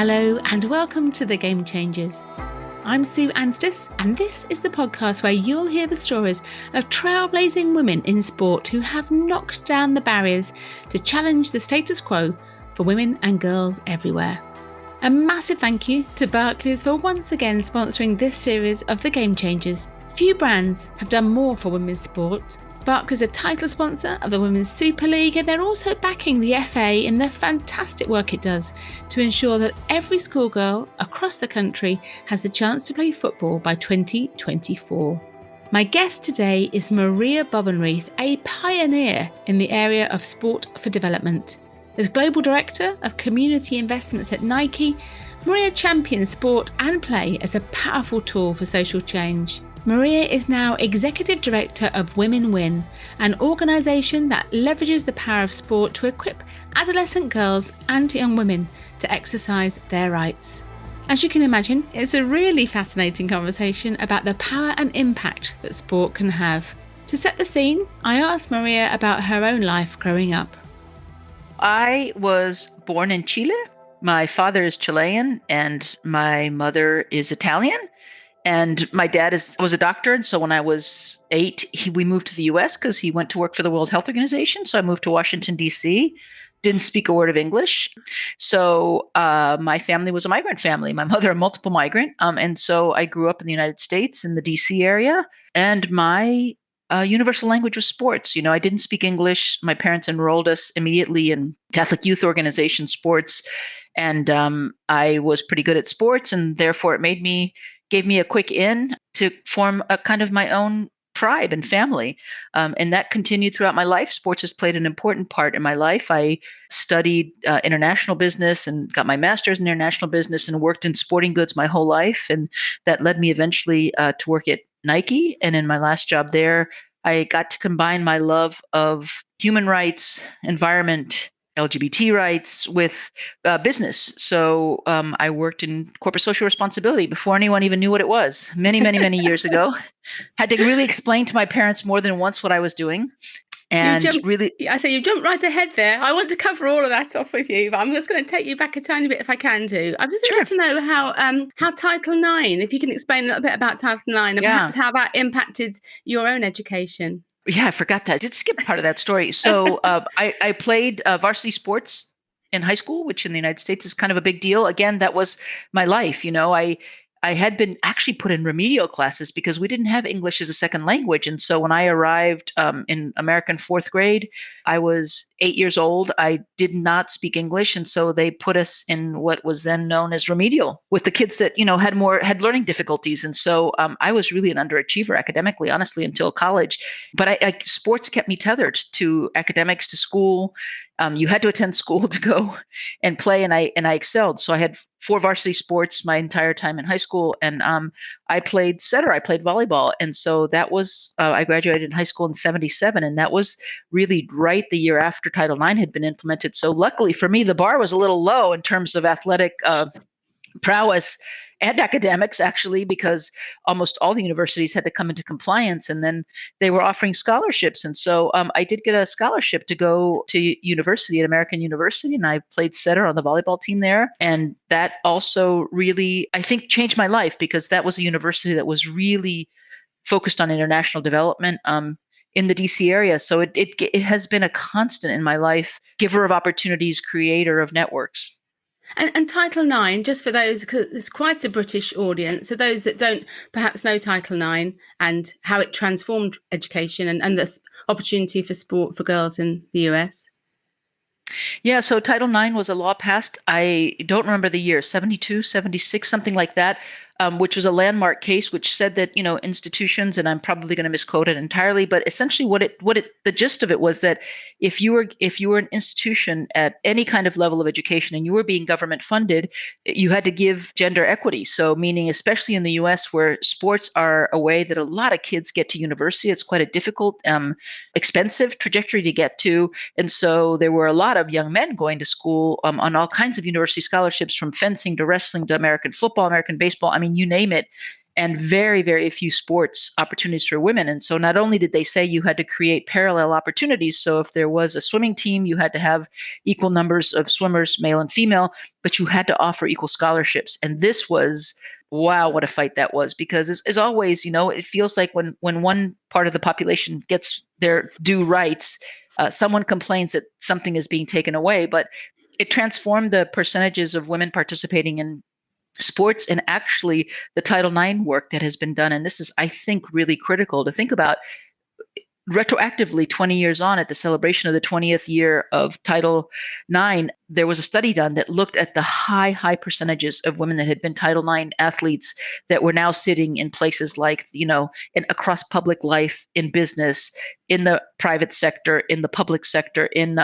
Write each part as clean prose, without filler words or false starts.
Hello and welcome to The Game Changers. I'm Sue Anstiss, and this is the podcast where you'll hear the stories of trailblazing women in sport who have knocked down the barriers to challenge the status quo for women and girls everywhere. A massive thank you to Barclays for once again sponsoring this series of The Game Changers. Few brands have done more for women's sport. Barclays are title sponsor of the Women's Super League, and they're also backing the FA in the fantastic work it does to ensure that every schoolgirl across the country has the chance to play football by 2024. My guest today is Maria Bobenrieth, a pioneer in the area of sport for development. As Global Director of Community Investments at Nike, Maria champions sport and play as a powerful tool for social change. Maria is now Executive Director of Women Win, an organisation that leverages the power of sport to equip adolescent girls and young women to exercise their rights. As you can imagine, it's a really fascinating conversation about the power and impact that sport can have. To set the scene, I asked Maria about her own life growing up. I was born in Chile. My father is Chilean and my mother is Italian. And my dad was a doctor. And so when I was 8, we moved to the US because he went to work for the World Health Organization. So I moved to Washington, D.C., didn't speak a word of English. So my family was a migrant family. My mother, a multiple migrant. And so I grew up in the United States in the D.C. area. And my universal language was sports. I didn't speak English. My parents enrolled us immediately in Catholic youth organization sports. And I was pretty good at sports. And therefore it gave me a quick in to form a kind of my own tribe and family. And that continued throughout my life. Sports has played an important part in my life. I studied international business and got my master's in international business and worked in sporting goods my whole life. And that led me eventually to work at Nike. And in my last job there, I got to combine my love of human rights, environment, LGBT rights with business. So I worked in corporate social responsibility before anyone even knew what it was, many, many, many years ago. Had to really explain to my parents more than once what I was doing. And you jumped right ahead there. I want to cover all of that off with you, but I'm just going to take you back a tiny bit if I can do. I'm just interested to know how Title IX, if you can explain a little bit about Title IX and perhaps how that impacted your own education. Yeah, I forgot that. I did skip part of that story. So I played varsity sports in high school, which in the United States is kind of a big deal. Again, that was my life. I had been actually put in remedial classes because we didn't have English as a second language. And so when I arrived in American fourth grade, I was 8 years old. I did not speak English. And so they put us in what was then known as remedial with the kids that, had learning difficulties. And so I was really an underachiever academically, honestly, until college. But sports kept me tethered to academics, to school. You had to attend school to go and play, and I excelled. So I had 4 varsity sports my entire time in high school, and I played setter, I played volleyball, and so that was I graduated in high school in '77, and that was really right the year after Title IX had been implemented. So luckily for me, the bar was a little low in terms of athletic prowess and academics, actually, because almost all the universities had to come into compliance, and then they were offering scholarships. And so I did get a scholarship to go to university at American University, and I played setter on the volleyball team there. And that also really, I think, changed my life because that was a university that was really focused on international development in the DC area. So it has been a constant in my life, giver of opportunities, creator of networks. And Title IX, just for those, because it's quite a British audience, so those that don't perhaps know Title IX and how it transformed education and the opportunity for sport for girls in the US. Yeah, so Title IX was a law passed, I don't remember the year, 72, 76, something like that, which was a landmark case, which said that, institutions, and I'm probably going to misquote it entirely, but essentially the gist of it was that if you were an institution at any kind of level of education and you were being government funded, you had to give gender equity. So meaning, especially in the US where sports are a way that a lot of kids get to university, it's quite a difficult, expensive trajectory to get to. And so there were a lot of young men going to school on all kinds of university scholarships, from fencing to wrestling to American football, American baseball. I mean, you name it. and very, very few sports opportunities for women. And so not only did they say you had to create parallel opportunities, so if there was a swimming team, you had to have equal numbers of swimmers, male and female, but you had to offer equal scholarships. And this was, wow, what a fight that was, because as always, it feels like when one part of the population gets their due rights, someone complains that something is being taken away. But it transformed the percentages of women participating in sports, and actually the Title IX work that has been done. And this is, I think, really critical to think about retroactively. 20 years on, at the celebration of the 20th year of Title IX, there was a study done that looked at the high percentages of women that had been Title IX athletes that were now sitting in places like, across public life, in business, in the private sector, in the public sector, in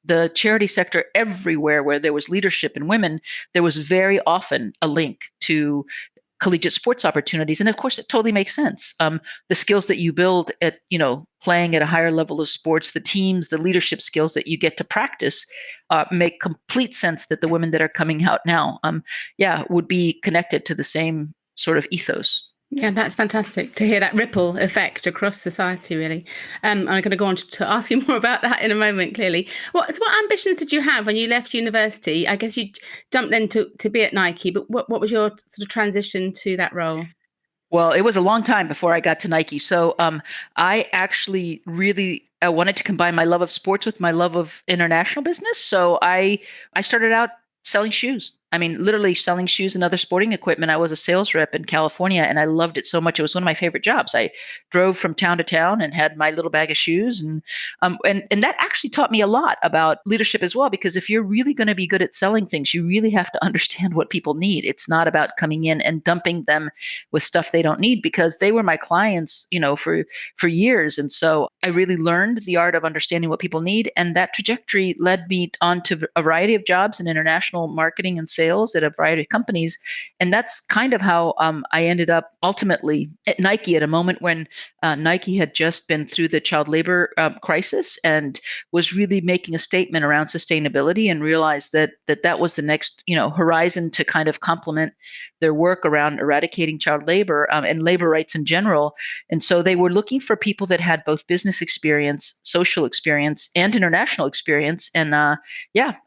the charity sector, everywhere where there was leadership in women. There was very often a link to collegiate sports opportunities. And of course, it totally makes sense. The skills that you build at, playing at a higher level of sports, the teams, the leadership skills that you get to practice, make complete sense that the women that are coming out now, would be connected to the same sort of ethos. Yeah, that's fantastic to hear that ripple effect across society, really. I'm going to go on to ask you more about that in a moment, clearly. What ambitions did you have when you left university? I guess you jumped then to be at Nike, but what was your sort of transition to that role? Well, it was a long time before I got to Nike. So I actually really wanted to combine my love of sports with my love of international business. So I started out selling shoes. I mean, literally selling shoes and other sporting equipment. I was a sales rep in California, and I loved it so much. It was one of my favorite jobs. I drove from town to town and had my little bag of shoes, and that actually taught me a lot about leadership as well. Because if you're really going to be good at selling things, you really have to understand what people need. It's not about coming in and dumping them with stuff they don't need, because they were my clients, for years. And so I really learned the art of understanding what people need, and that trajectory led me on to a variety of jobs in international marketing and sales at a variety of companies. And that's kind of how I ended up ultimately at Nike, at a moment when Nike had just been through the child labor crisis and was really making a statement around sustainability, and realized that was the next horizon to kind of complement their work around eradicating child labor and labor rights in general. And so they were looking for people that had both business experience, social experience, and international experience. And I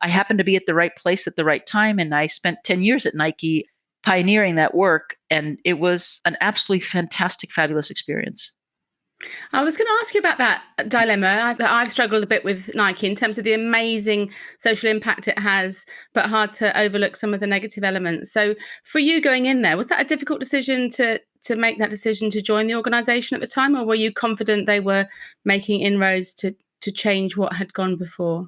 happened to be at the right place at the right time. And I spent 10 years at Nike pioneering that work. And it was an absolutely fantastic, fabulous experience. I was going to ask you about that dilemma. I've struggled a bit with Nike in terms of the amazing social impact it has, but hard to overlook some of the negative elements. So for you going in there, was that a difficult decision to make that decision to join the organisation at the time, or were you confident they were making inroads to change what had gone before?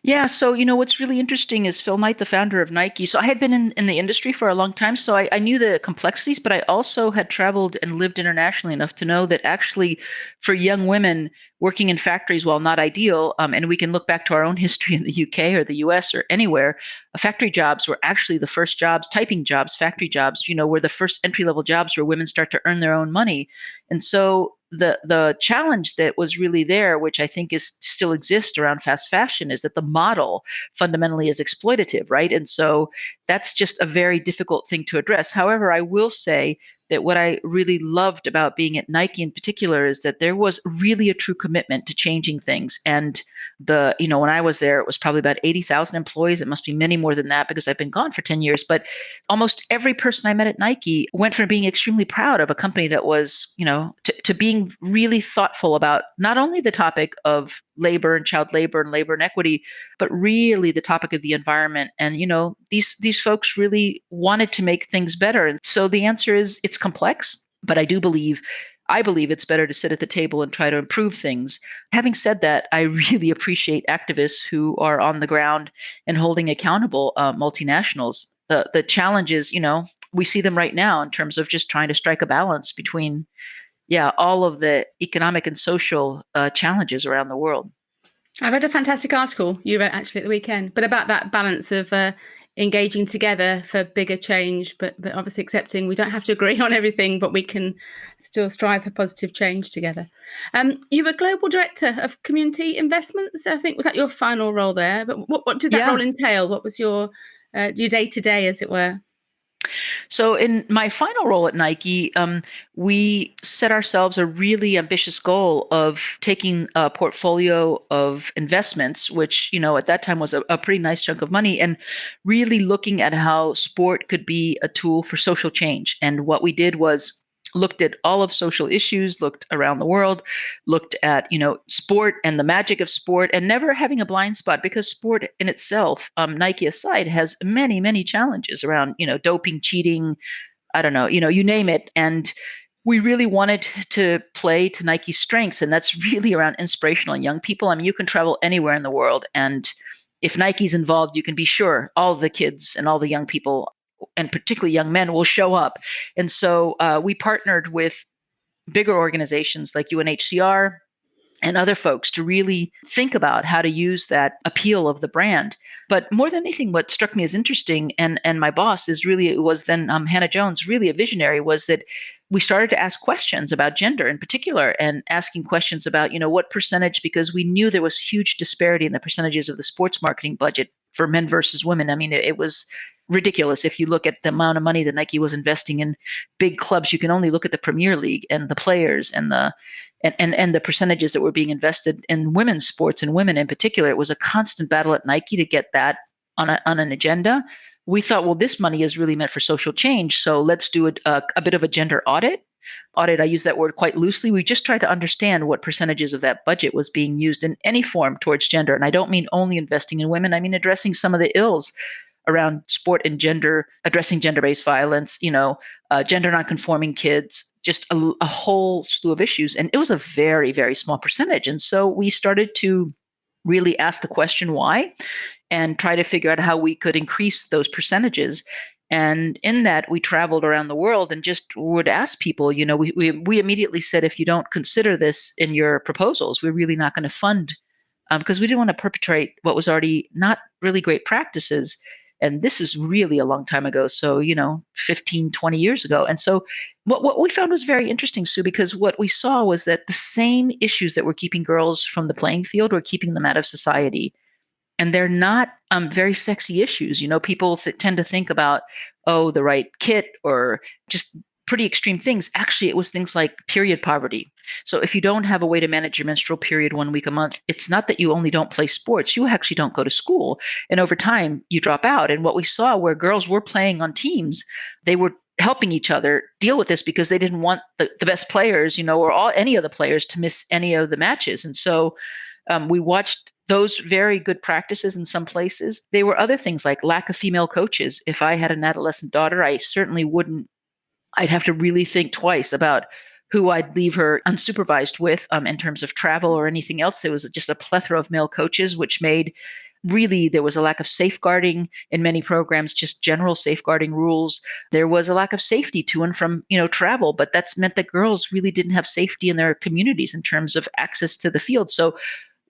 Yeah, so what's really interesting is Phil Knight, the founder of Nike. So I had been in the industry for a long time, so I knew the complexities, but I also had traveled and lived internationally enough to know that actually for young women working in factories, while not ideal, and we can look back to our own history in the UK or the US or anywhere, factory jobs were actually the first jobs, typing jobs, factory jobs, were the first entry level jobs where women start to earn their own money. And so the challenge that was really there, which I think is still exists around fast fashion, is that the model fundamentally is exploitative, right? And so that's just a very difficult thing to address. However, I will say that what I really loved about being at Nike in particular is that there was really a true commitment to changing things. And when I was there, it was probably about 80,000 employees. It must be many more than that because I've been gone for 10 years. But almost every person I met at Nike went from being extremely proud of a company that was, to being really thoughtful about not only the topic of labor and child labor and labor inequity, but really the topic of the environment. And these folks really wanted to make things better. And so the answer is it's complex, but I believe it's better to sit at the table and try to improve things. Having said that, I really appreciate activists who are on the ground and holding accountable multinationals. The challenge is, we see them right now in terms of just trying to strike a balance between all of the economic and social challenges around the world. I read a fantastic article you wrote actually at the weekend, but about that balance of engaging together for bigger change, but obviously accepting we don't have to agree on everything, but we can still strive for positive change together. You were Global Director of Community Investments, I think. Was that your final role there? But what did that role entail? What was your day-to-day, as it were? So in my final role at Nike, we set ourselves a really ambitious goal of taking a portfolio of investments, which, at that time was a pretty nice chunk of money, and really looking at how sport could be a tool for social change. And what we did was looked at all of social issues, looked around the world, looked at, sport and the magic of sport, and never having a blind spot, because sport in itself, Nike aside, has many, many challenges around, doping, cheating, I don't know, you name it. And we really wanted to play to Nike's strengths, and that's really around inspirational young people. I mean, you can travel anywhere in the world, and if Nike's involved, you can be sure all the kids and all the young people, and particularly young men, will show up. And so we partnered with bigger organizations like UNHCR and other folks to really think about how to use that appeal of the brand. But more than anything, what struck me as interesting, and my boss is really, it was then Hannah Jones, really a visionary, was that we started to ask questions about gender in particular, and asking questions about, what percentage, because we knew there was huge disparity in the percentages of the sports marketing budget for men versus women. I mean, it was ridiculous. If you look at the amount of money that Nike was investing in big clubs, you can only look at the Premier League and the players and the percentages that were being invested in women's sports, and women in particular. It was a constant battle at Nike to get that on an agenda. We thought, well, this money is really meant for social change, so let's do a bit of a gender audit. Audit, I use that word quite loosely. We just tried to understand what percentages of that budget was being used in any form towards gender. And I don't mean only investing in women. I mean addressing some of the ills around sport and gender, addressing gender-based violence, gender nonconforming kids, just a whole slew of issues. And it was a very, very small percentage. And so we started to really ask the question why, and try to figure out how we could increase those percentages. And in that, we traveled around the world and just would ask people, we immediately said, if you don't consider this in your proposals, we're really not going to fund, because we didn't want to perpetrate what was already not really great practices. And this is really a long time ago. So, 15, 20 years ago. And so what we found was very interesting, Sue, because what we saw was that the same issues that were keeping girls from the playing field were keeping them out of society. And they're not very sexy issues. People tend to think about, oh, the right kit, or just pretty extreme things. Actually, it was things like period poverty. So if you don't have a way to manage your menstrual period 1 week a month, it's not that you only don't play sports, you actually don't go to school. And over time, you drop out. And what we saw, where girls were playing on teams, they were helping each other deal with this, because they didn't want the best players, or any of the players, to miss any of the matches. And so we watched those very good practices in some places. There were other things like lack of female coaches. If I had an adolescent daughter, I certainly wouldn't, I'd have to really think twice about who I'd leave her unsupervised with, in terms of travel or anything else. There was just a plethora of male coaches, which made, really, there was a lack of safeguarding in many programs, just general safeguarding rules. There was a lack of safety to and from, travel, but that's meant that girls really didn't have safety in their communities in terms of access to the field. So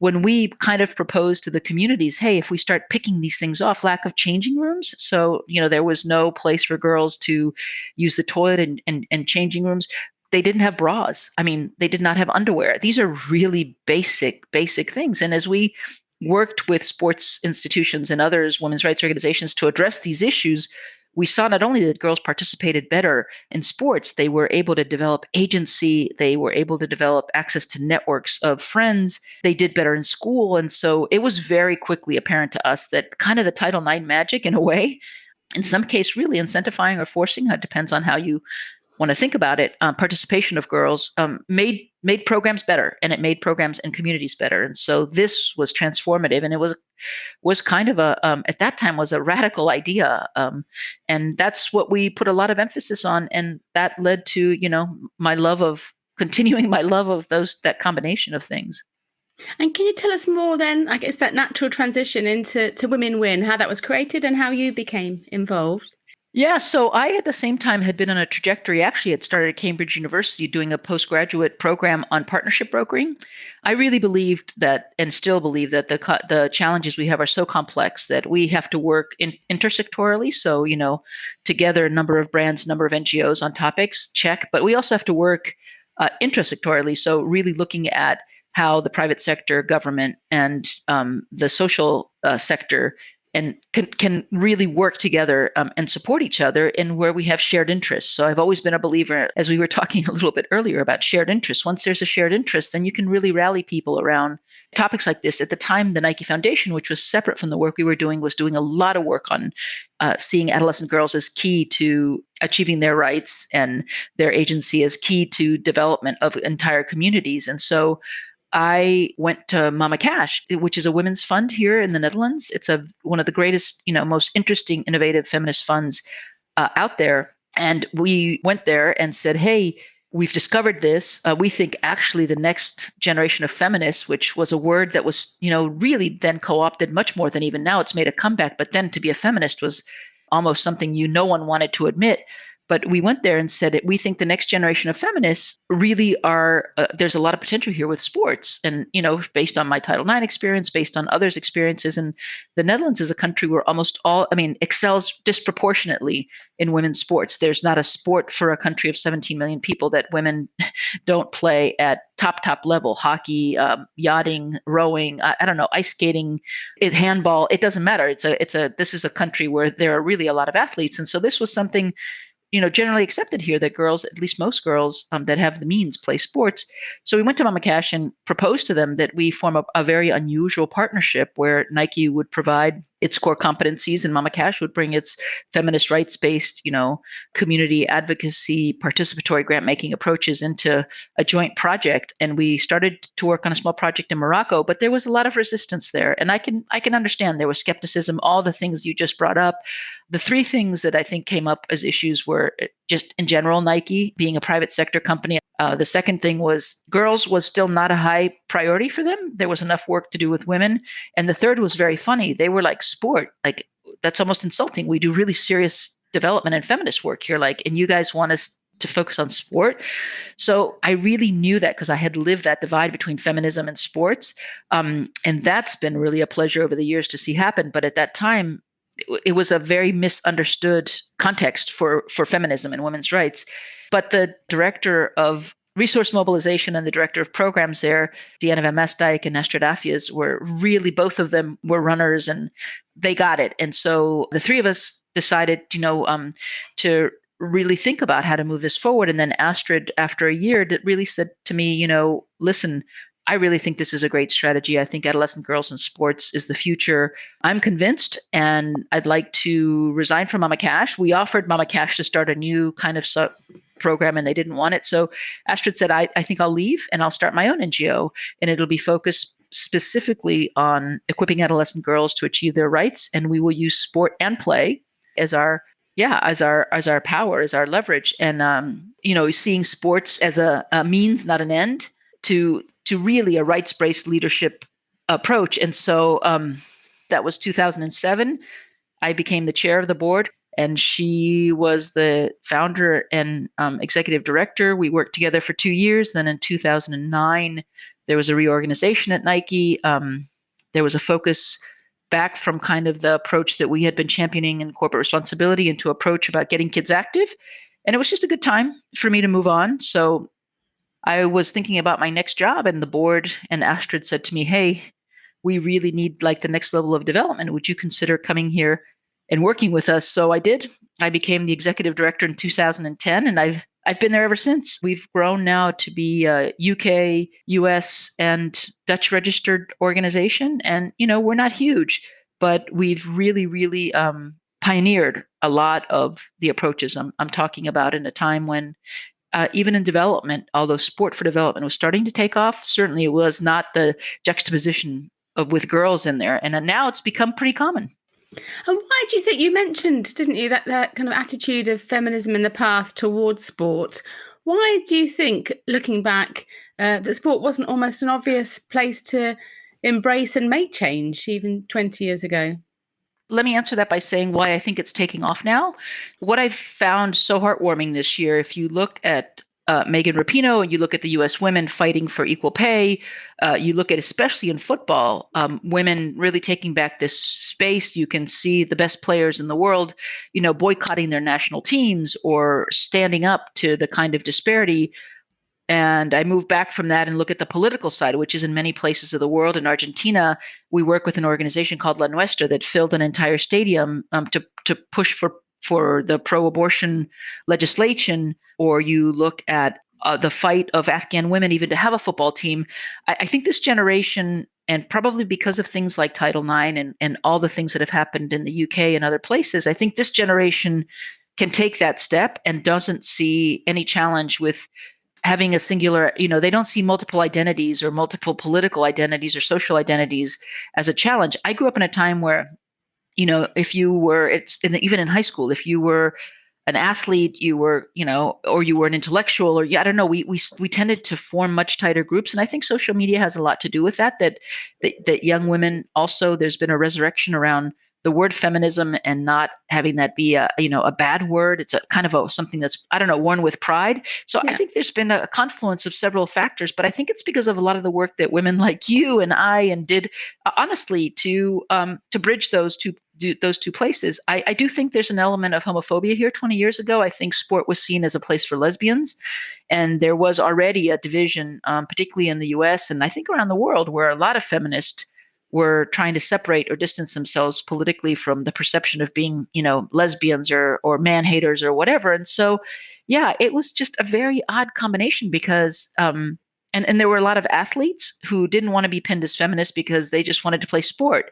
when we kind of proposed to the communities, hey, if we start picking these things off, lack of changing rooms. So, there was no place for girls to use the toilet and changing rooms. They didn't have bras. I mean, they did not have underwear. These are really basic things. And as we worked with sports institutions and others, women's rights organizations, to address these issues, we saw not only that girls participated better in sports, they were able to develop agency, they were able to develop access to networks of friends, they did better in school. And so it was very quickly apparent to us that kind of the Title IX magic, in a way, in some case really incentivizing or forcing, it depends on how you want to think about it, participation of girls made programs better, and it made programs and communities better. And so this was transformative, and it was kind of at that time was a radical idea, and that's what we put a lot of emphasis on, and that led to my love of continuing my love of that combination of things. And can you tell us more then, I guess, that natural transition into Women Win, how that was created and how you became involved? Yeah, so I at the same time had been on a trajectory. Actually, had started at Cambridge University doing a postgraduate program on partnership brokering. I really believed that, and still believe that, the challenges we have are so complex that we have to work intersectorally. So, together, a number of brands, number of NGOs on topics, check. But we also have to work intrasectorally. So, really looking at how the private sector, government, and the social sector and can really work together and support each other in where we have shared interests. So I've always been a believer, as we were talking a little bit earlier about shared interests. Once there's a shared interest, then you can really rally people around topics like this. At the time, the Nike Foundation, which was separate from the work we were doing, was doing a lot of work on seeing adolescent girls as key to achieving their rights and their agency as key to development of entire communities. And so I went to Mama Cash, which is a women's fund here in the Netherlands. It's one of the greatest, most interesting, innovative feminist funds out there. And we went there and said, hey, we've discovered this. We think actually the next generation of feminists, which was a word that was, really then co-opted much more than even now. It's made a comeback. But then to be a feminist was almost something no one wanted to admit. But we went there and said, we think the next generation of feminists really are, there's a lot of potential here with sports. And, based on my Title IX experience, based on others' experiences. And the Netherlands is a country where excels disproportionately in women's sports. There's not a sport for a country of 17 million people that women don't play at top level. Hockey, yachting, rowing, I don't know, ice skating, handball. It doesn't matter. This is a country where there are really a lot of athletes. And so this was something generally accepted here that girls, at least most girls that have the means, play sports. So we went to Mama Cash and proposed to them that we form a very unusual partnership where Nike would provide its core competencies and Mama Cash would bring its feminist rights-based, community advocacy, participatory grant-making approaches into a joint project. And we started to work on a small project in Morocco, but there was a lot of resistance there. And I can understand there was skepticism, all the things you just brought up. The three things that I think came up as issues were just in general, Nike being a private sector company. The second thing was girls was still not a high priority for them. There was enough work to do with women. And the third was very funny. They were like, sport, like that's almost insulting. We do really serious development and feminist work here. And you guys want us to focus on sport. So I really knew that because I had lived that divide between feminism and sports. And that's been really a pleasure over the years to see happen. But at that time, it was a very misunderstood context for feminism and women's rights. But the director of resource mobilization and the director of programs there, Deanna van Mastdijk and Astrid Afjes, were really, both of them were runners and they got it. And so the three of us decided, to really think about how to move this forward. And then Astrid, after a year, really said to me, listen, I really think this is a great strategy. I think adolescent girls in sports is the future. I'm convinced, and I'd like to resign from Mama Cash. We offered Mama Cash to start a new kind of program, and they didn't want it. So Astrid said, I think I'll leave and I'll start my own NGO, and it'll be focused specifically on equipping adolescent girls to achieve their rights. And we will use sport and play as our power, as our leverage. And, seeing sports as a means, not an end, to really a rights-based leadership approach. And so that was 2007. I became the chair of the board, and she was the founder and executive director. We worked together for 2 years. Then in 2009, there was a reorganization at Nike. There was a focus back from kind of the approach that we had been championing in corporate responsibility into approach about getting kids active. And it was just a good time for me to move on. So I was thinking about my next job, and the board and Astrid said to me, hey, we really need the next level of development. Would you consider coming here and working with us? So I did. I became the executive director in 2010, and I've been there ever since. We've grown now to be a UK, US, and Dutch registered organization. And, we're not huge, but we've really, really pioneered a lot of the approaches I'm talking about in a time when even in development, although sport for development was starting to take off, certainly it was not the juxtaposition with girls in there. And now it's become pretty common. And why do you think, you mentioned, didn't you, that kind of attitude of feminism in the past towards sport? Why do you think, looking back, that sport wasn't almost an obvious place to embrace and make change even 20 years ago? Let me answer that by saying why I think it's taking off now. What I've found so heartwarming this year, if you look at Megan Rapinoe and you look at the U.S. women fighting for equal pay, you look at, especially in football, women really taking back this space. You can see the best players in the world, boycotting their national teams or standing up to the kind of disparity. And I moved back from that and look at the political side, which is in many places of the world. In Argentina, we work with an organization called La Nuestra that filled an entire stadium to push for the pro-abortion legislation. Or you look at the fight of Afghan women even to have a football team. I think this generation, and probably because of things like Title IX and all the things that have happened in the UK and other places, I think this generation can take that step and doesn't see any challenge with having a singular, they don't see multiple identities or multiple political identities or social identities as a challenge. I grew up in a time where, if you were, even in high school, if you were an athlete, you were, or you were an intellectual, or I don't know, we tended to form much tighter groups, and I think social media has a lot to do with that. That young women also, there's been a resurrection around the word feminism and not having that be a bad word. It's a kind of something that's, I don't know, worn with pride. So I think there's been a confluence of several factors, but I think it's because of a lot of the work that women like you and I did honestly to bridge those two places. I do think there's an element of homophobia here. 20 years ago, I think sport was seen as a place for lesbians, and there was already a division, particularly in the U.S. and I think around the world, where a lot of feminists were trying to separate or distance themselves politically from the perception of being, lesbians or man haters or whatever. And so, yeah, it was just a very odd combination because, and there were a lot of athletes who didn't want to be pinned as feminists because they just wanted to play sport.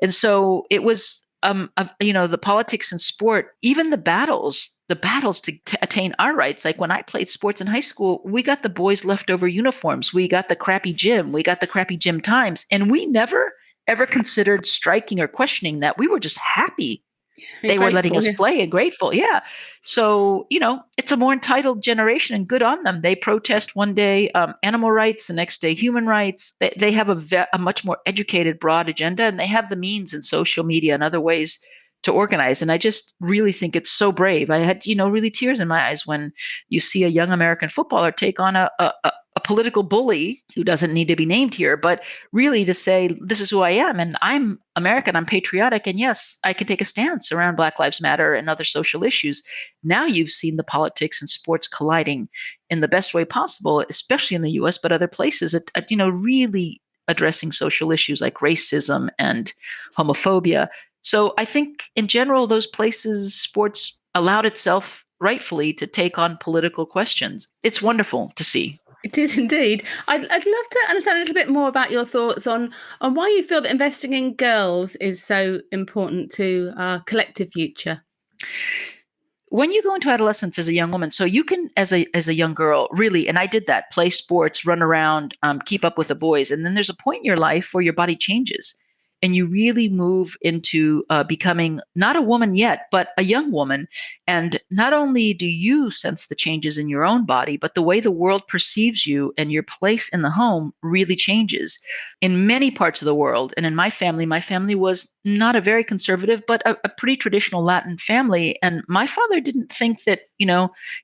And so it was, the politics in sport, even the battles to attain our rights. Like when I played sports in high school, we got the boys' leftover uniforms. We got the crappy gym. We got the crappy gym times. And we never ever considered striking or questioning that. We were just happy they were letting us play and grateful. Yeah. So, it's a more entitled generation and good on them. They protest one day animal rights, the next day human rights. They have a much more educated, broad agenda, and they have the means in social media and other ways to organize. And I just really think it's so brave. I had, really tears in my eyes when you see a young American footballer take on a political bully who doesn't need to be named here, but really to say, this is who I am, and I'm American, I'm patriotic, and yes, I can take a stance around Black Lives Matter and other social issues. Now you've seen the politics and sports colliding in the best way possible, especially in the US, but other places, really addressing social issues like racism and homophobia. So I think in general, those places, sports allowed itself rightfully to take on political questions. It's wonderful to see. It is indeed. I'd love to understand a little bit more about your thoughts on why you feel that investing in girls is so important to our collective future. When you go into adolescence as a young woman, so you can, as a young girl, really, and I did that, play sports, run around, keep up with the boys, and then there's a point in your life where your body changes, and you really move into becoming not a woman yet, but a young woman. And not only do you sense the changes in your own body, but the way the world perceives you and your place in the home really changes. In many parts of the world, and in my family was not a very conservative, but a pretty traditional Latin family. And my father didn't think that,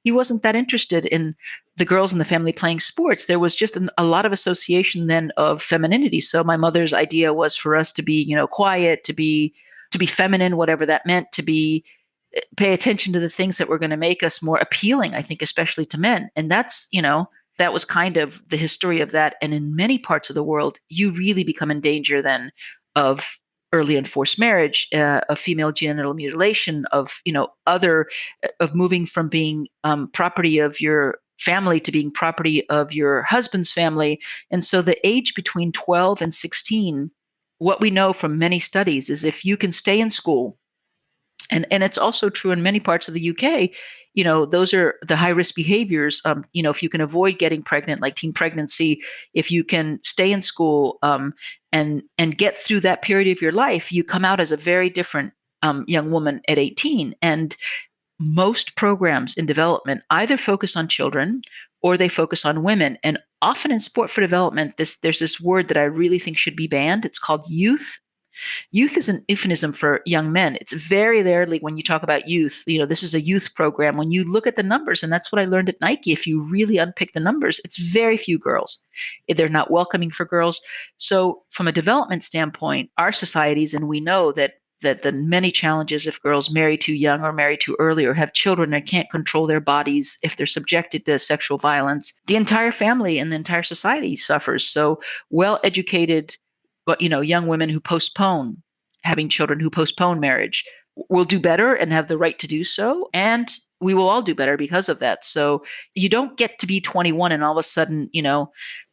he wasn't that interested in the girls in the family playing sports. There was just a lot of association then of femininity. So my mother's idea was for us to be, quiet, to be feminine, whatever that meant, to pay attention to the things that were going to make us more appealing, I think, especially to men. And that's, that was kind of the history of that. And in many parts of the world, you really become in danger then of early and forced marriage, of female genital mutilation, of, of moving from being property of your family to being property of your husband's family. And so the age between 12 and 16, what we know from many studies is if you can stay in school, and it's also true in many parts of the UK, those are the high risk behaviors. If you can avoid getting pregnant, like teen pregnancy, if you can stay in school and get through that period of your life, you come out as a very different young woman at 18. And most programs in development either focus on children or they focus on women. And often in sport for development, there's this word that I really think should be banned. It's called youth. Youth is an euphemism for young men. It's very rarely when you talk about youth, this is a youth program. When you look at the numbers, and that's what I learned at Nike, if you really unpick the numbers, it's very few girls. They're not welcoming for girls. So from a development standpoint, our societies, and we know that that the many challenges if girls marry too young or marry too early or have children and can't control their bodies, if they're subjected to sexual violence, the entire family and the entire society suffers. So well-educated, but young women who postpone having children, who postpone marriage, will do better and have the right to do so. And we will all do better because of that. So you don't get to be 21 and all of a sudden,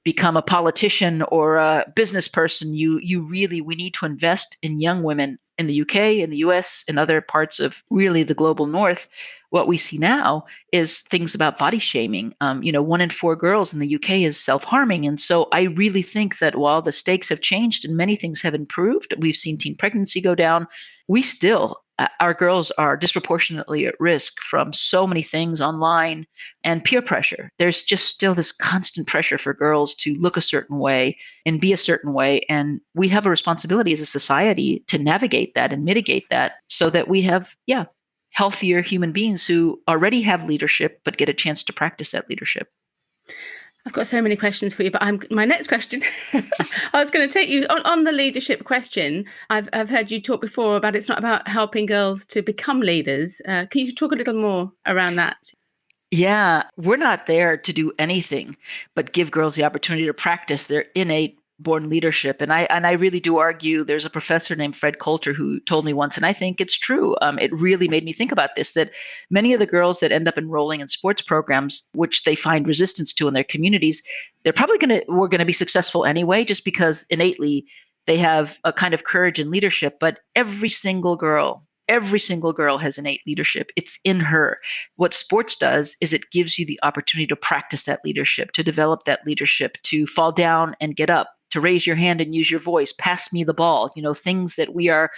become a politician or a business person. We need to invest in young women in the UK, in the US, in other parts of really the global north. What we see now is things about body shaming. 1 in 4 girls in the UK is self-harming. And so I really think that while the stakes have changed and many things have improved, we've seen teen pregnancy go down, we still, our girls are disproportionately at risk from so many things online and peer pressure. There's just still this constant pressure for girls to look a certain way and be a certain way. And we have a responsibility as a society to navigate that and mitigate that so that we have, healthier human beings who already have leadership but get a chance to practice that leadership. I've got so many questions for you, but my next question, I was going to take you on the leadership question. I've heard you talk before about it's not about helping girls to become leaders. Can you talk a little more around that? Yeah, we're not there to do anything but give girls the opportunity to practice their innate born leadership. And I really do argue. There's a professor named Fred Coulter who told me once, and I think it's true. It really made me think about this, that many of the girls that end up enrolling in sports programs, which they find resistance to in their communities, we're going to be successful anyway, just because innately they have a kind of courage and leadership. But every single girl has innate leadership. It's in her. What sports does is it gives you the opportunity to practice that leadership, to develop that leadership, to fall down and get up, to raise your hand and use your voice, pass me the ball, things that we are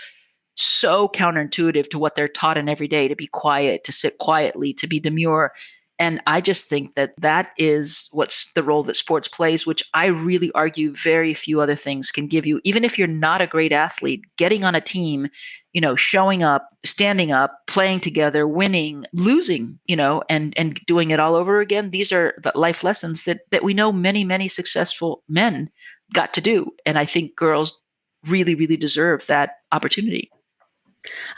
so counterintuitive to what they're taught in every day, to be quiet, to sit quietly, to be demure. And I just think that that is what's the role that sports plays, which I really argue very few other things can give you. Even if you're not a great athlete, getting on a team, showing up, standing up, playing together, winning, losing, and doing it all over again. These are the life lessons that we know many, many successful men got to do. And I think girls really, really deserve that opportunity.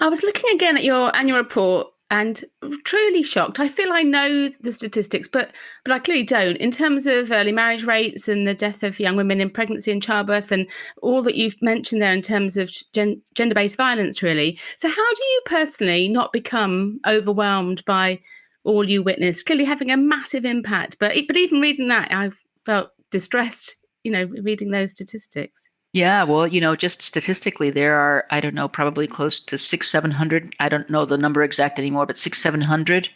I was looking again at your annual report and truly shocked. I feel I know the statistics, but I clearly don't, in terms of early marriage rates and the death of young women in pregnancy and childbirth and all that you've mentioned there in terms of gender-based violence, really. So how do you personally not become overwhelmed by all you witness, clearly having a massive impact? But even reading that, I felt distressed, reading those statistics. Yeah, well, just statistically, there are, I don't know, probably close to 700. I don't know the number exact anymore, but 700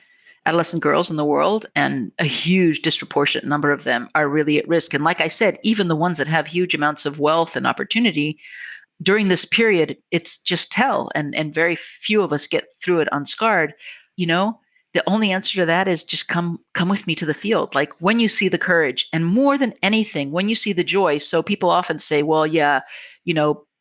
adolescent girls in the world, and a huge disproportionate number of them are really at risk. And like I said, even the ones that have huge amounts of wealth and opportunity during this period, it's just hell, and very few of us get through it unscarred. The only answer to that is just come with me to the field. Like when you see the courage, and more than anything, when you see the joy. So people often say, well, yeah,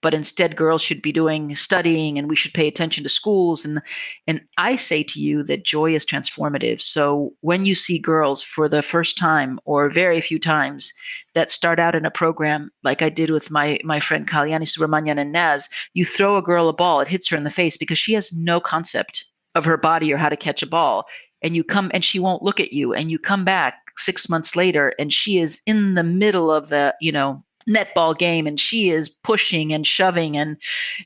but instead girls should be doing studying and we should pay attention to schools. And I say to you that joy is transformative. So when you see girls for the first time or very few times that start out in a program like I did with my friend Kalyani Subramanian and Naz, you throw a girl a ball, it hits her in the face because she has no concept of her body or how to catch a ball. And you come and she won't look at you, and you come back 6 months later and she is in the middle of the, netball game, and she is pushing and shoving and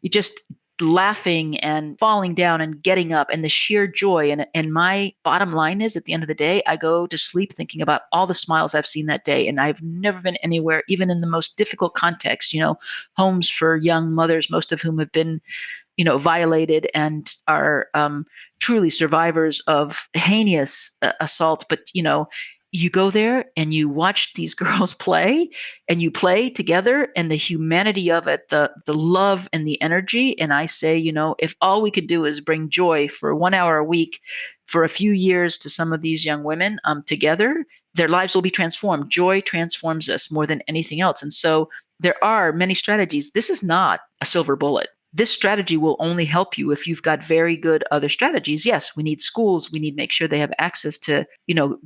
just laughing and falling down and getting up, and the sheer joy. And my bottom line is, at the end of the day, I go to sleep thinking about all the smiles I've seen that day. And I've never been anywhere, even in the most difficult context, homes for young mothers, most of whom have been violated and are truly survivors of heinous assault. But, you go there and you watch these girls play, and you play together, and the humanity of it, the love and the energy. And I say, if all we could do is bring joy for 1 hour a week for a few years to some of these young women together, their lives will be transformed. Joy transforms us more than anything else. And so there are many strategies. This is not a silver bullet. This strategy will only help you if you've got very good other strategies. Yes, we need schools. We need to make sure they have access to,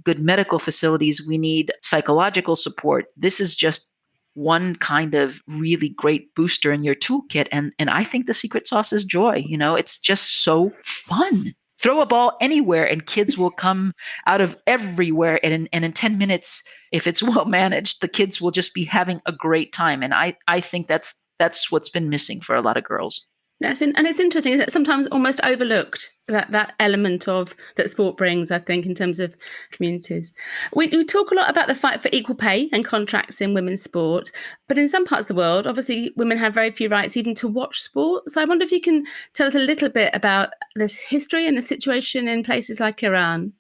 good medical facilities. We need psychological support. This is just one kind of really great booster in your toolkit. And I think the secret sauce is joy. It's just so fun. Throw a ball anywhere and kids will come out of everywhere. And in 10 minutes, if it's well managed, the kids will just be having a great time. And I think that's what's been missing for a lot of girls. And it's interesting, is it sometimes almost overlooked, that element of that sport brings, I think, in terms of communities. We talk a lot about the fight for equal pay and contracts in women's sport, but in some parts of the world, obviously, women have very few rights even to watch sport. So I wonder if you can tell us a little bit about this history and the situation in places like Iran.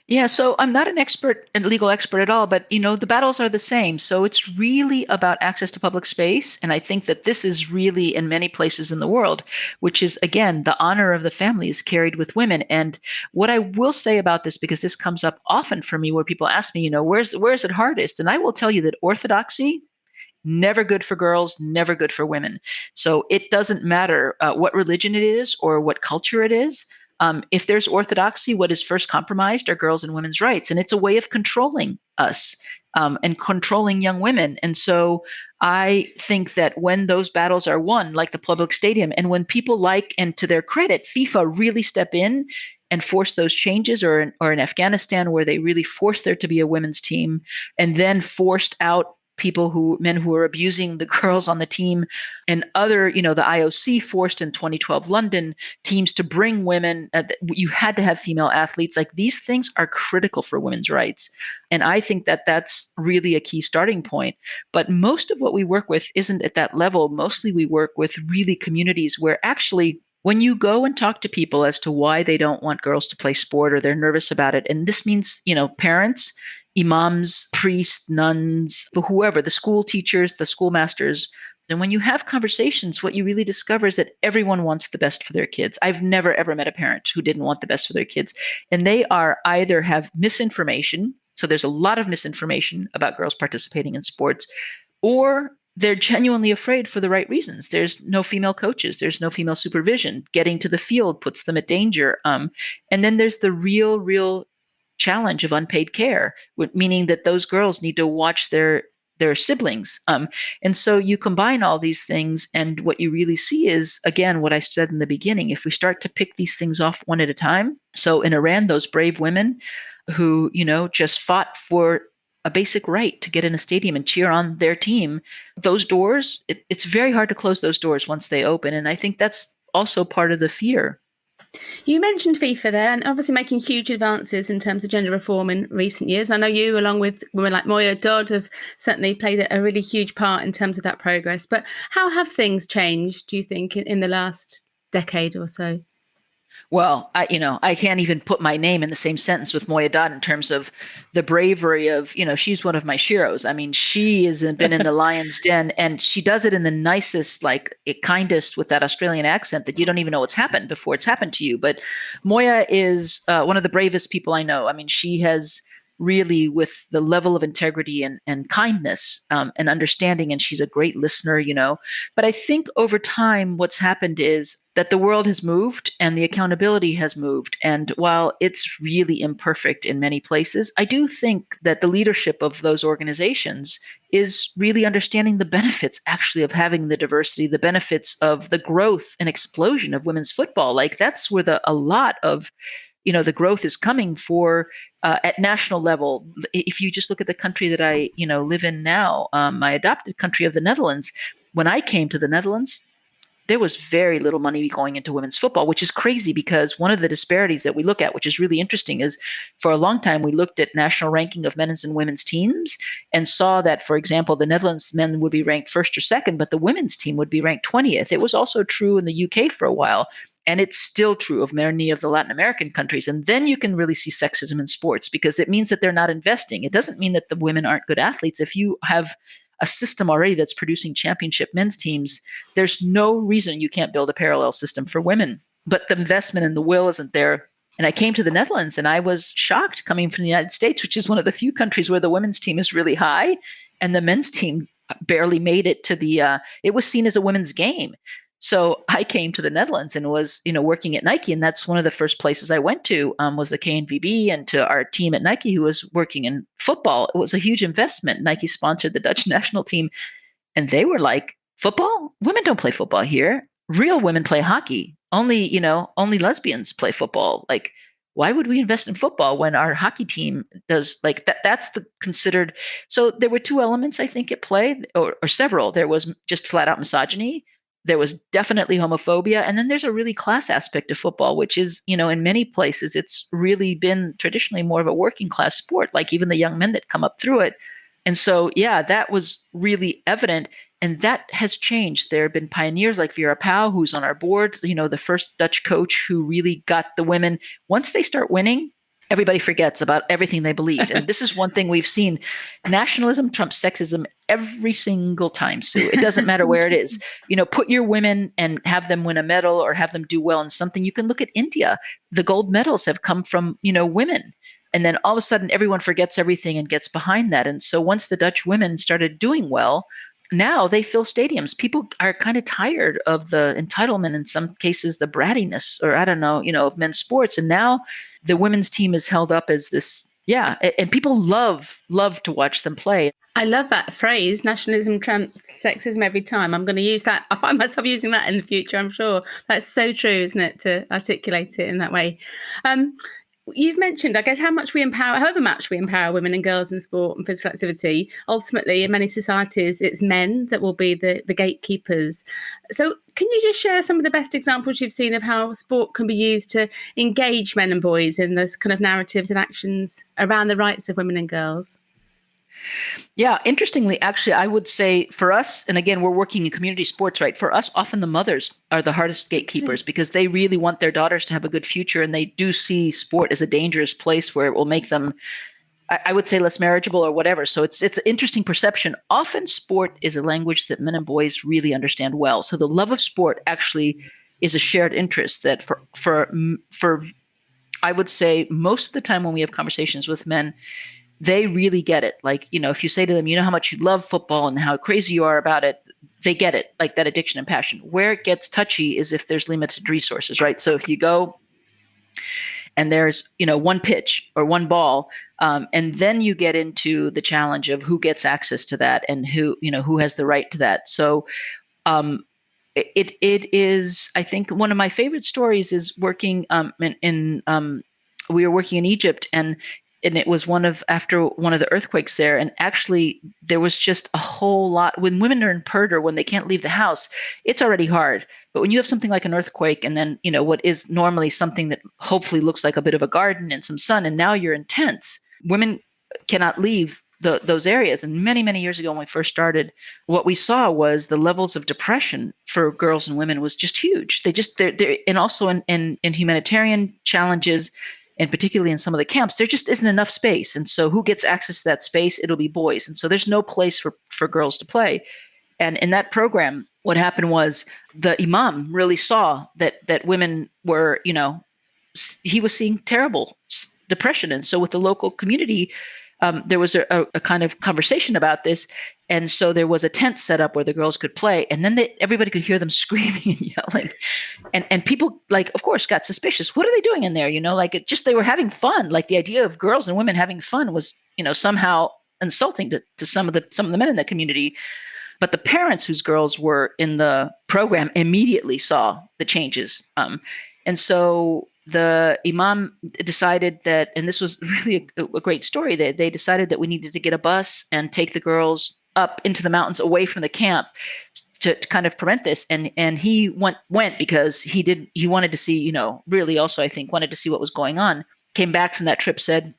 Yeah, so I'm not a legal expert at all, but the battles are the same. So it's really about access to public space, and I think that this is really in many places in the world, which is again the honor of the family is carried with women. And what I will say about this, because this comes up often for me, where people ask me, where's it hardest, and I will tell you that orthodoxy never good for girls, never good for women. So it doesn't matter what religion it is or what culture it is. If there's orthodoxy, what is first compromised are girls and women's rights. And it's a way of controlling us and controlling young women. And so I think that when those battles are won, like the public stadium, and when people and to their credit, FIFA really step in and force those changes, or in Afghanistan, where they really forced there to be a women's team and then forced out men who are abusing the girls on the team, and the IOC forced in 2012 London teams to bring women. You had to have female athletes. Like, these things are critical for women's rights. And I think that that's really a key starting point. But most of what we work with isn't at that level. Mostly we work with really communities where actually, when you go and talk to people as to why they don't want girls to play sport or they're nervous about it, and this means, parents, imams, priests, nuns, whoever, the school teachers, the schoolmasters. And when you have conversations, what you really discover is that everyone wants the best for their kids. I've never, ever met a parent who didn't want the best for their kids. And they are either have misinformation. So there's a lot of misinformation about girls participating in sports, or they're genuinely afraid for the right reasons. There's no female coaches. There's no female supervision. Getting to the field puts them at danger. And then there's the real challenge of unpaid care, meaning that those girls need to watch their siblings. And so you combine all these things, and what you really see is, again, what I said in the beginning, if we start to pick these things off one at a time. So in Iran, those brave women who, just fought for a basic right to get in a stadium and cheer on their team, those doors, it's very hard to close those doors once they open. And I think that's also part of the fear. You mentioned FIFA there, and obviously making huge advances in terms of gender reform in recent years. I know you, along with women like Moya Dodd, have certainly played a really huge part in terms of that progress. But how have things changed, do you think, in the last decade or so? Well, I can't even put my name in the same sentence with Moya Dodd in terms of the bravery of, she's one of my sheroes. I mean, she has been in the lion's den, and she does it in the nicest, kindest, with that Australian accent that you don't even know what's happened before it's happened to you. But Moya is one of the bravest people I know. I mean, she has really, with the level of integrity and kindness and understanding, and she's a great listener, But I think over time, what's happened is that the world has moved and the accountability has moved. And while it's really imperfect in many places, I do think that the leadership of those organizations is really understanding the benefits actually of having the diversity, the benefits of the growth and explosion of women's football. Like, that's where a lot of the growth is coming for at national level. If you just look at the country that I live in now, my adopted country of the Netherlands, when I came to the Netherlands, there was very little money going into women's football, which is crazy, because one of the disparities that we look at, which is really interesting, is for a long time we looked at national ranking of men's and women's teams and saw that, for example, the Netherlands men would be ranked first or second, but the women's team would be ranked 20th. It was also true in the UK for a while. And it's still true of many of the Latin American countries. And then you can really see sexism in sports, because it means that they're not investing. It doesn't mean that the women aren't good athletes. If you have a system already that's producing championship men's teams, there's no reason you can't build a parallel system for women. But the investment and the will isn't there. And I came to the Netherlands and I was shocked coming from the United States, which is one of the few countries where the women's team is really high and the men's team barely made it to it was seen as a women's game. So I came to the Netherlands and was, working at Nike, and that's one of the first places I went to, was the KNVB, and to our team at Nike who was working in football. It was a huge investment. Nike sponsored the Dutch national team, and they were like, football? Women don't play football here. Real women play hockey. Only lesbians play football. Like, why would we invest in football when our hockey team does like that? That's the considered. So there were two elements, I think, at play, or several. There was just flat out misogyny. There was definitely homophobia. And then there's a really class aspect of football, which is, in many places, it's really been traditionally more of a working class sport, like even the young men that come up through it. And so, yeah, that was really evident. And that has changed. There have been pioneers like Vera Pauw, who's on our board, the first Dutch coach who really got the women. Once they start winning, everybody forgets about everything they believed. And this is one thing we've seen. Nationalism trumps sexism every single time, Sue. It doesn't matter where it is. Put your women and have them win a medal or have them do well in something. You can look at India. The gold medals have come from, women. And then all of a sudden, everyone forgets everything and gets behind that. And so once the Dutch women started doing well, now they fill stadiums. People are kind of tired of the entitlement, in some cases, the brattiness, or I don't know, of men's sports. And now the women's team is held up as this, yeah, and people love to watch them play. I love that phrase, nationalism trumps sexism every time. I'm going to use that. I find myself using that in the future, I'm sure. That's so true, isn't it, to articulate it in that way. You've mentioned, I guess, however much we empower women and girls in sport and physical activity. Ultimately, in many societies, it's men that will be the gatekeepers. So can you just share some of the best examples you've seen of how sport can be used to engage men and boys in this kind of narratives and actions around the rights of women and girls? Yeah, interestingly, actually, I would say for us, and again, we're working in community sports, right? For us, often the mothers are the hardest gatekeepers because they really want their daughters to have a good future, and they do see sport as a dangerous place where it will make them, I would say, less marriageable or whatever. So it's an interesting perception. Often sport is a language that men and boys really understand well. So the love of sport actually is a shared interest that for I would say most of the time when we have conversations with men, they really get it. Like, if you say to them, how much you love football and how crazy you are about it, they get it, like that addiction and passion. Where it gets touchy is if there's limited resources, right? So if you go and there's, one pitch or one ball, and then you get into the challenge of who gets access to that and who has the right to that. So it is, I think, one of my favorite stories is working we were working in Egypt, and it was after one of the earthquakes there. And actually there was just a whole lot when women are in purdah, when they can't leave the house, it's already hard. But when you have something like an earthquake and then, what is normally something that hopefully looks like a bit of a garden and some sun, and now you're in tents, women cannot leave those areas. And many, many years ago, when we first started, what we saw was the levels of depression for girls and women was just huge. They're and also in humanitarian challenges, and particularly in some of the camps, there just isn't enough space. And so who gets access to that space? It'll be boys. And so there's no place for girls to play. And in that program, what happened was the imam really saw that women were, he was seeing terrible depression. And so with the local community, there was a kind of conversation about this. And so there was a tent set up where the girls could play. And then everybody could hear them screaming and yelling. And people, like, of course, got suspicious. What are they doing in there? They were having fun. Like the idea of girls and women having fun was, somehow insulting to some of the men in the community. But the parents whose girls were in the program immediately saw the changes. And so the imam decided that, and this was really a great story, that they decided that we needed to get a bus and take the girls up into the mountains away from the camp to kind of prevent this. And he went because he wanted to see, really also, I think, wanted to see what was going on. Came back from that trip, said,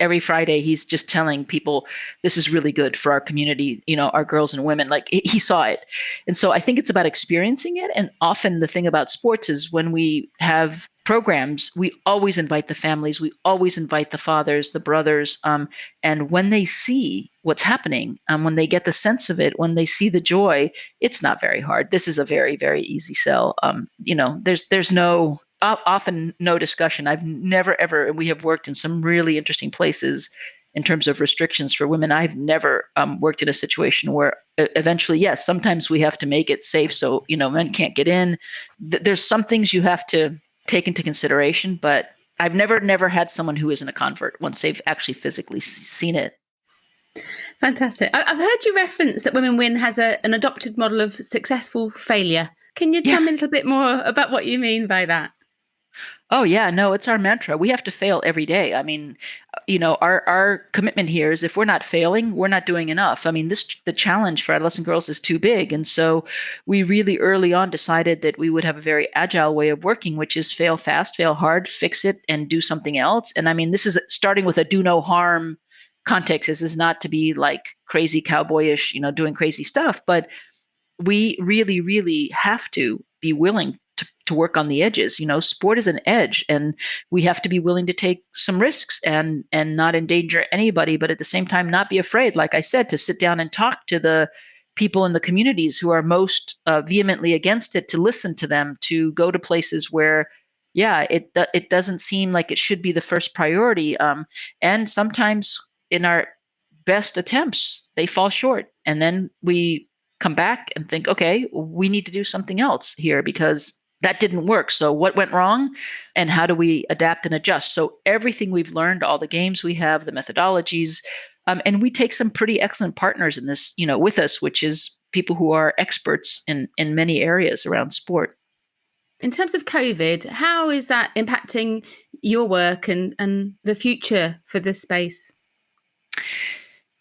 every Friday he's just telling people this is really good for our community, our girls and women. Like he saw it. And so I think it's about experiencing it. And often the thing about sports is when we have programs, we always invite the families, we always invite the fathers, the brothers. And when they see what's happening, when they get the sense of it, when they see the joy, it's not very hard. This is a very, very easy sell. There's often no discussion. I've never, ever, we have worked in some really interesting places, in terms of restrictions for women. I've never worked in a situation where eventually, yes, sometimes we have to make it safe so, men can't get in. There's some things you have to take into consideration, but I've never had someone who isn't a convert once they've actually physically seen it. Fantastic. I've heard you reference that Women Win has an adopted model of successful failure. Can you Yeah. tell me a little bit more about what you mean by that? Oh yeah, no, it's our mantra. We have to fail every day. I mean, our commitment here is if we're not failing, we're not doing enough. I mean, the challenge for adolescent girls is too big, and so we really early on decided that we would have a very agile way of working, which is fail fast, fail hard, fix it, and do something else. And I mean, this is starting with a do no harm context. This is not to be like crazy cowboyish, doing crazy stuff, but we really, really have to be willing to work on the edges. Sport is an edge, and we have to be willing to take some risks and not endanger anybody, but at the same time, not be afraid, like I said, to sit down and talk to the people in the communities who are most vehemently against it, to listen to them, to go to places where, yeah, it doesn't seem like it should be the first priority. And sometimes in our best attempts, they fall short. And then we come back and think, okay, we need to do something else here because that didn't work. So what went wrong and how do we adapt and adjust? So everything we've learned, all the games we have, the methodologies, and we take some pretty excellent partners in this, with us, which is people who are experts in many areas around sport. In terms of COVID, how is that impacting your work and the future for this space?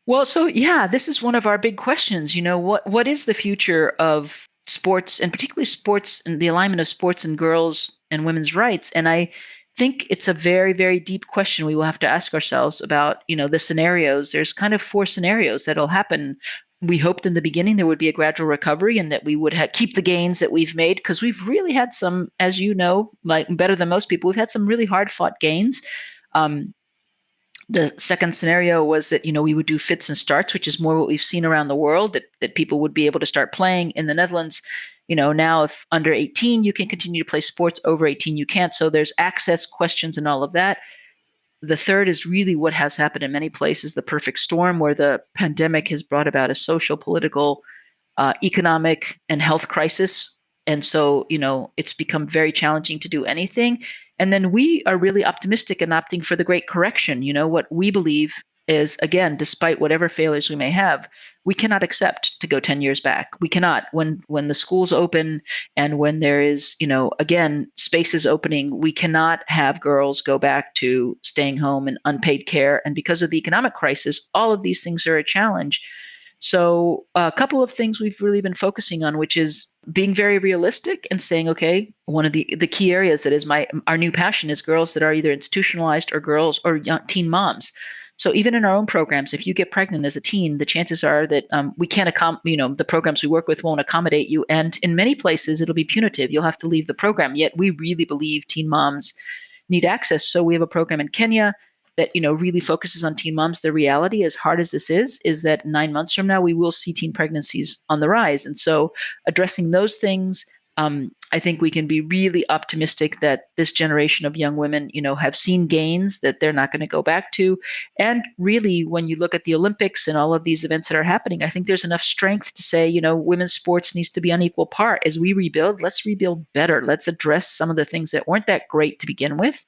Well, so yeah, this is one of our big questions. What is the future of sports, and particularly sports and the alignment of sports and girls and women's rights? And I think it's a very, very deep question we will have to ask ourselves about, the scenarios. There's kind of four scenarios that'll happen. We hoped in the beginning there would be a gradual recovery and that we would keep the gains that we've made, because we've really had some, as you know, like better than most people, we've had some really hard fought gains. The second scenario was that we would do fits and starts, which is more what we've seen around the world, that people would be able to start playing. In the Netherlands, now if under 18 you can continue to play sports, over 18 you can't. So there's access questions and all of that. The third is really what has happened in many places, the perfect storm, where the pandemic has brought about a social, political, economic, and health crisis. And so, it's become very challenging to do anything. And then we are really optimistic and opting for the great correction. What we believe is, again, despite whatever failures we may have, we cannot accept to go 10 years back. We cannot. When the schools open and when there is, again, spaces opening, we cannot have girls go back to staying home and unpaid care. And because of the economic crisis, all of these things are a challenge. So a couple of things we've really been focusing on, which is being very realistic and saying, okay, one of the key areas that is our new passion is girls that are either institutionalized or girls or young teen moms. So even in our own programs, if you get pregnant as a teen, the chances are that we can't the programs we work with won't accommodate you. And in many places, it'll be punitive. You'll have to leave the program. Yet we really believe teen moms need access. So we have a program in Kenya that really focuses on teen moms. The reality, as hard as this is that 9 months from now we will see teen pregnancies on the rise. And so addressing those things, I think we can be really optimistic that this generation of young women have seen gains that they're not going to go back to. And really, when you look at the Olympics and all of these events that are happening, I think there's enough strength to say women's sports needs to be on equal part. As we rebuild, let's rebuild better. Let's address some of the things that weren't that great to begin with.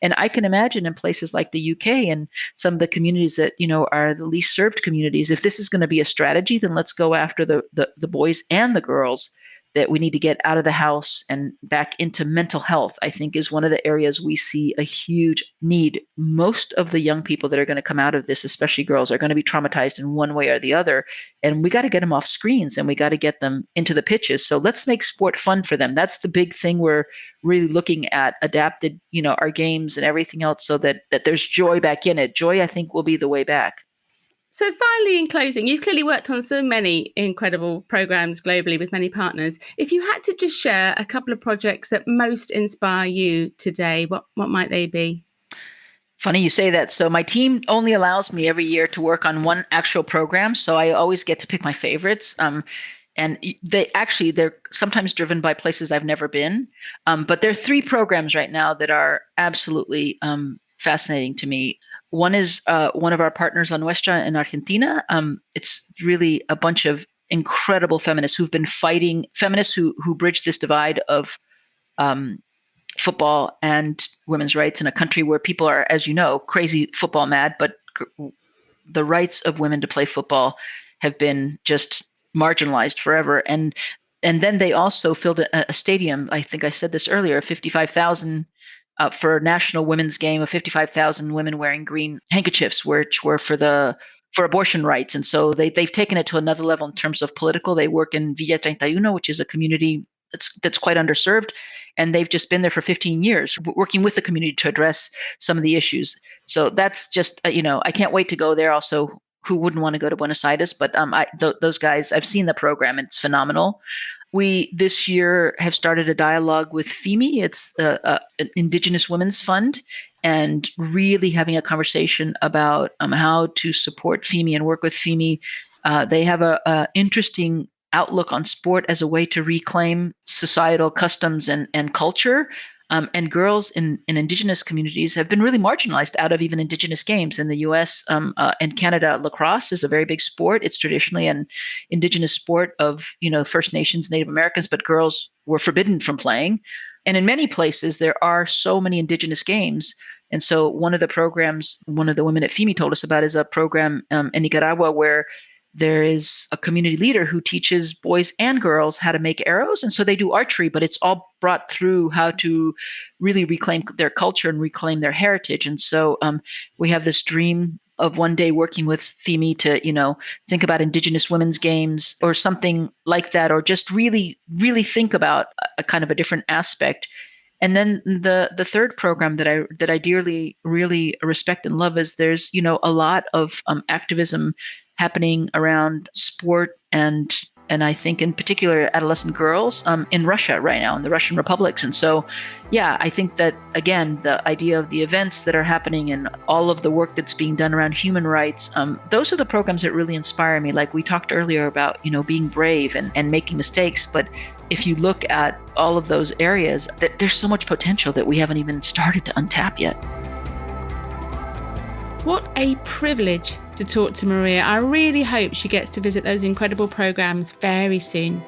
And I can imagine in places like the UK and some of the communities that are the least served communities, if this is going to be a strategy, then let's go after the boys and the girls that we need to get out of the house and back into mental health. I think is one of the areas we see a huge need. Most of the young people that are going to come out of this, especially girls, are going to be traumatized in one way or the other. And we got to get them off screens and we got to get them into the pitches. So let's make sport fun for them. That's the big thing we're really looking at, adapted, our games and everything else so that there's joy back in it. Joy, I think, will be the way back. So finally, in closing, you've clearly worked on so many incredible programs globally with many partners. If you had to just share a couple of projects that most inspire you today, what might they be? Funny you say that. So my team only allows me every year to work on one actual program. So I always get to pick my favorites. And they're sometimes driven by places I've never been. But there are three programs right now that are absolutely fascinating to me. One is one of our partners on Nuestra in Argentina. It's really a bunch of incredible feminists who've been fighting, feminists who bridge this divide of um, football and women's rights in a country where people are, as you know, crazy football mad, but the rights of women to play football have been just marginalized forever. And then they also filled a stadium. I think I said this earlier, 55,000 for a national women's game of 55,000 women wearing green handkerchiefs, which were for abortion rights. And so they've taken it to another level in terms of political. They work in Villa 31, which is a community that's quite underserved, and they've just been there for 15 years working with the community to address some of the issues. So that's just I can't wait to go there. Also, who wouldn't want to go to Buenos Aires? But those guys, I've seen the program; it's phenomenal. We this year have started a dialogue with FEME. It's an Indigenous Women's Fund, and really having a conversation about how to support FEME and work with FEME. They have a interesting outlook on sport as a way to reclaim societal customs and culture. And girls in Indigenous communities have been really marginalized out of even Indigenous games. In the US and Canada, lacrosse is a very big sport. It's traditionally an Indigenous sport of First Nations, Native Americans, but girls were forbidden from playing. And in many places, there are so many Indigenous games. And so one of the programs, one of the women at FEME told us about is a program in Nicaragua where there is a community leader who teaches boys and girls how to make arrows. And so they do archery, but it's all brought through how to really reclaim their culture and reclaim their heritage. And so we have this dream of one day working with FEME to, think about Indigenous women's games or something like that, or just really, really think about a kind of a different aspect. And then the third program that I dearly, really respect and love is there's, a lot of activism happening around sport and I think in particular adolescent girls in Russia right now, in the Russian republics. And so, yeah, I think that, again, the idea of the events that are happening and all of the work that's being done around human rights, those are the programs that really inspire me. Like we talked earlier about, being brave and making mistakes. But if you look at all of those areas, there's so much potential that we haven't even started to untap yet. What a privilege to talk to Maria. I really hope she gets to visit those incredible programs very soon.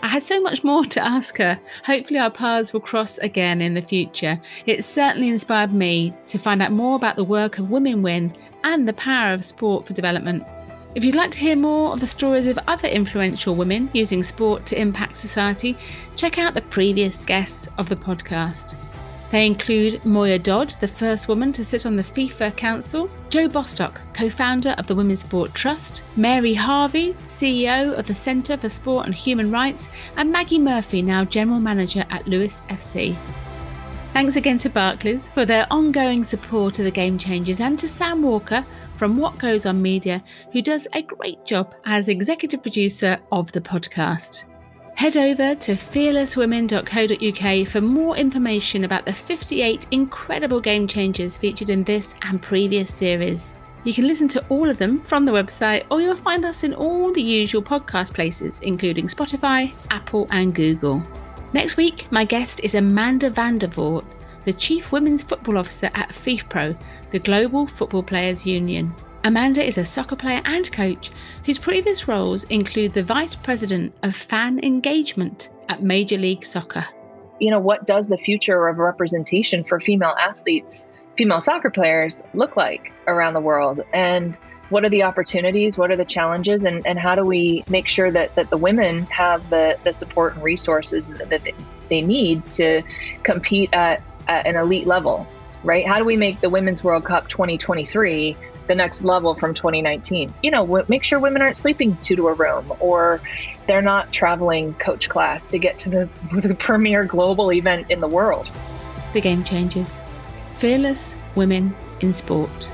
I had so much more to ask her. Hopefully our paths will cross again in the future. It certainly inspired me to find out more about the work of Women Win and the power of sport for development. If you'd like to hear more of the stories of other influential women using sport to impact society, check out the previous guests of the podcast. They include Moya Dodd, the first woman to sit on the FIFA Council, Jo Bostock, co-founder of the Women's Sport Trust, Mary Harvey, CEO of the Centre for Sport and Human Rights, and Maggie Murphy, now General Manager at Lewis FC. Thanks again to Barclays for their ongoing support of the Game Changers, and to Sam Walker from What Goes On Media, who does a great job as executive producer of the podcast. Head over to fearlesswomen.co.uk for more information about the 58 incredible game changers featured in this and previous series. You can listen to all of them from the website, or you'll find us in all the usual podcast places, including Spotify, Apple and Google. Next week, my guest is Amanda van der Voort, the Chief Women's Football Officer at FIFPro, the Global Football Players Union. Amanda is a soccer player and coach whose previous roles include the Vice President of Fan Engagement at Major League Soccer. What does the future of representation for female athletes, female soccer players, look like around the world? And what are the opportunities? What are the challenges? And how do we make sure that the women have the support and resources that they need to compete at an elite level, right? How do we make the Women's World Cup 2023 the next level from 2019? Make sure women aren't sleeping two to a room, or they're not traveling coach class to get to the premier global event in the world. The Game Changers. Fearless Women in Sport.